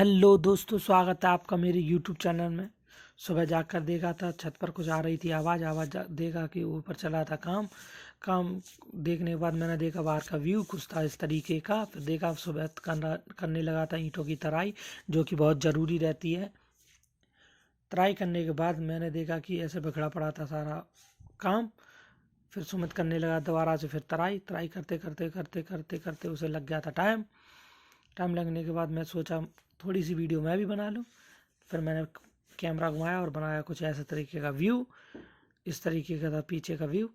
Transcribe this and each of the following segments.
Hello दोस्तों, स्वागत है आपका मेरे यूट्यूब चैनल में। सुबह जाकर देखा था छत पर कुछ आ रही थी आवाज़ देखा कि ऊपर चला था काम देखने के बाद मैंने देखा बाहर का व्यू कुछ था इस तरीके का। फिर देखा सुबह करने लगा था ईंटों की तराई, जो कि बहुत ज़रूरी रहती है। तराई करने के बाद मैंने देखा कि ऐसे बिखरा पड़ा था सारा काम। फिर सुमित करने लगा दोबारा से, फिर तराई करते करते करते करते करते उसे लग गया था टाइम लगने के बाद मैं सोचा थोड़ी सी वीडियो मैं भी बना लूँ। फिर मैंने कैमरा घुमाया और बनाया कुछ ऐसे तरीके का व्यू, इस तरीके का था पीछे का व्यू।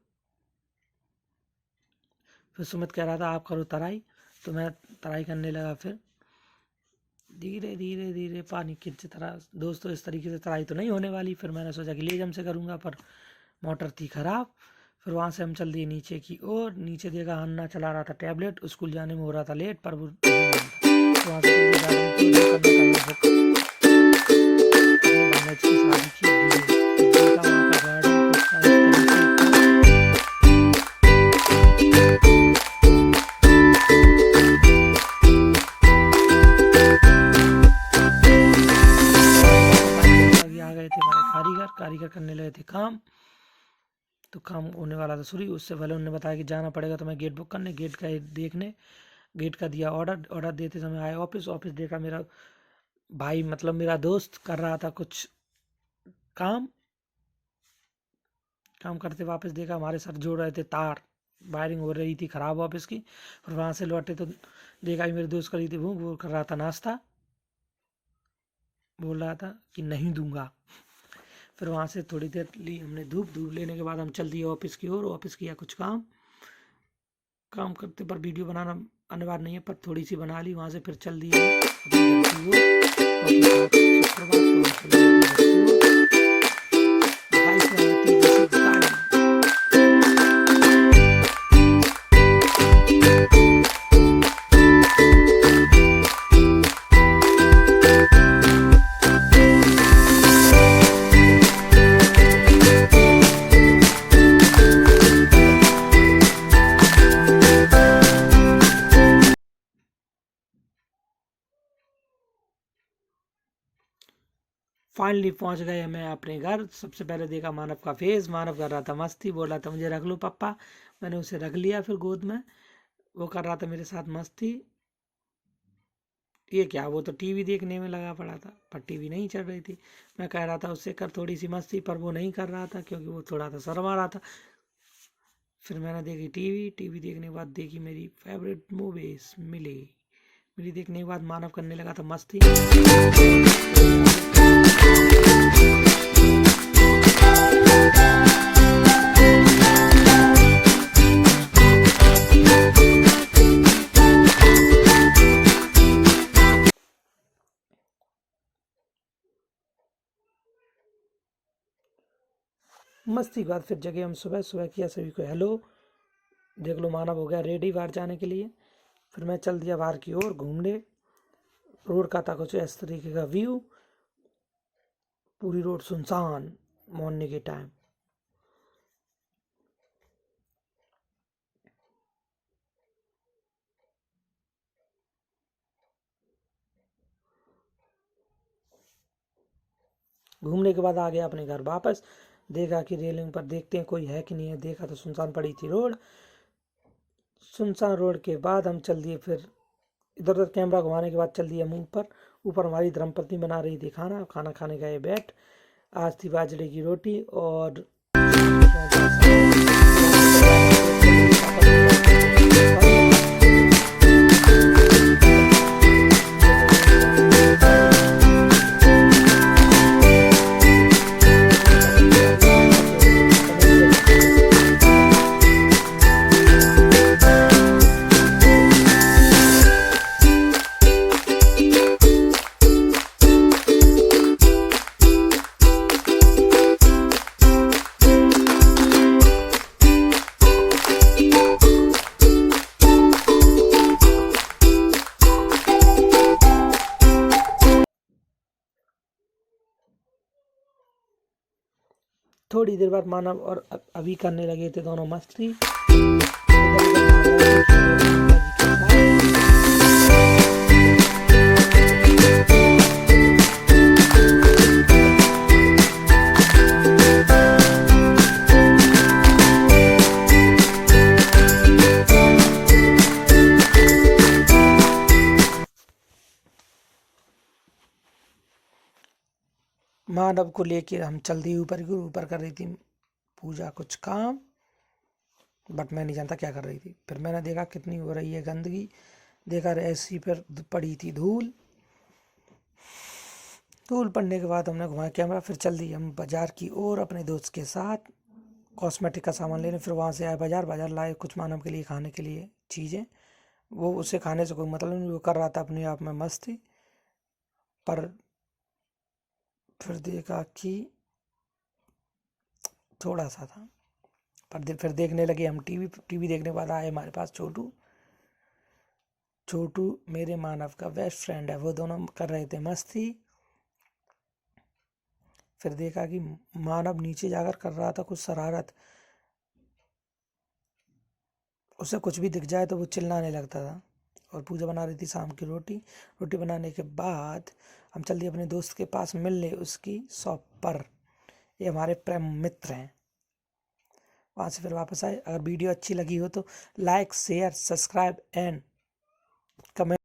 फिर सुमित कह रहा था आप करो तराई, तो मैं तराई करने लगा। फिर धीरे धीरे धीरे पानी की तरह दोस्तों इस तरीके से तराई तो नहीं होने वाली। फिर मैंने सोचा कि लेजम से करूँगा, पर मोटर थी ख़राब। फिर वहाँ से हम चल दिए नीचे की ओर। नीचे देखा अन्ना चला रहा था टैबलेट, स्कूल जाने में हो रहा था लेट, पर वो वहाँ आ गए थे हमारे कारीगर करने लगे थे काम। तो काम होने वाला था शुरू। उससे पहले उन्होंने बताया कि जाना पड़ेगा, तो मैं गेट बुक करने गेट का देखने गेट का दिया ऑर्डर देते समय आया ऑफिस देखा मेरा भाई मतलब मेरा दोस्त कर रहा था कुछ काम करते। वापस देखा हमारे सर जोड़ रहे थे तार, वायरिंग हो रही थी ख़राब ऑफिस की। फिर वहाँ से लौटे तो देखा कि मेरे दोस्त करी थी भूख, वो कर रहा था नाश्ता, बोल रहा था कि नहीं दूंगा। फिर वहाँ से थोड़ी देर ली हमने धूप लेने के बाद हम चल दिए ऑफिस की ओर। ऑफिस किया कुछ काम करते, पर वीडियो बनाना अनिवार्य नहीं है, पर थोड़ी सी बना ली। वहाँ से फिर चल दिए फाइनली पहुंच गए मैं अपने घर। सबसे पहले देखा मानव का फेस। मानव कर रहा था मस्ती, बोल रहा था मुझे रख लो पापा। मैंने उसे रख लिया फिर गोद में। वो कर रहा था मेरे साथ मस्ती। ये क्या, वो तो टीवी देखने में लगा पड़ा था, पर टीवी नहीं चल रही थी। मैं कह रहा था उससे कर थोड़ी सी मस्ती, पर वो नहीं कर रहा था क्योंकि वो थोड़ा सा शर्मा रहा था। फिर मैंने देखी टीवी देखने के बाद देखी मेरी फेवरेट मूवीज मिली देखने के बाद मानव करने लगा था मस्ती। मस्ती के बाद फिर जगह हम सुबह किया सभी को हेलो। देख लो मानव हो गया रेडी बाहर जाने के लिए। फिर मैं चल दिया बाहर की ओर घूमने। रोड का था कुछ इस तरीके का व्यू, पूरी रोड सुनसान मॉर्निंग के टाइम। घूमने के बाद आ गया अपने घर वापस। देखा कि रेलिंग पर देखते हैं कोई है कि नहीं है। देखा तो सुनसान पड़ी थी रोड। सुनसान रोड के बाद हम चल दिए फिर इधर उधर कैमरा घुमाने के बाद चल दिया मुंह पर। ऊपर हमारी धर्मपत्नी बना रही थी खाना खाने गए बैठ। आज थी बाजरे की रोटी और थोड़ी देर बाद मानव और अभी करने लगे थे दोनों मस्ती। मानव को लेके हम चल दिए ऊपर की ओर। ऊपर कर रही थी पूजा कुछ काम, बट मैं नहीं जानता क्या कर रही थी। फिर मैंने देखा कितनी हो रही है गंदगी, देखा ऐसी फिर पड़ी थी धूल। धूल पड़ने के बाद हमने घुमाया कैमरा, फिर चल दिए हम बाजार की ओर अपने दोस्त के साथ कॉस्मेटिक का सामान लेने। फिर वहाँ से आए बाजार लाए कुछ मानव के लिए खाने के लिए चीज़ें। वो उसे खाने से कोई मतलब नहीं, वो कर रहा था अपने आप में मस्ती। पर फिर देखा कि थोड़ा सा था, पर फिर देखने लगे हम टीवी देखने के बाद आए हमारे पास छोटू मेरे मानव का बेस्ट फ्रेंड है, वो दोनों कर रहे थे मस्ती। फिर देखा कि मानव नीचे जाकर कर रहा था कुछ शरारत, उसे कुछ भी दिख जाए तो वो चिल्लाने लगता था। और पूजा बना रही थी शाम की रोटी बनाने के बाद हम चल दिए अपने दोस्त के पास मिलने उसकी शॉप पर। ये हमारे प्रेम मित्र हैं। वहाँ से फिर वापस आए। अगर वीडियो अच्छी लगी हो तो like share subscribe and comment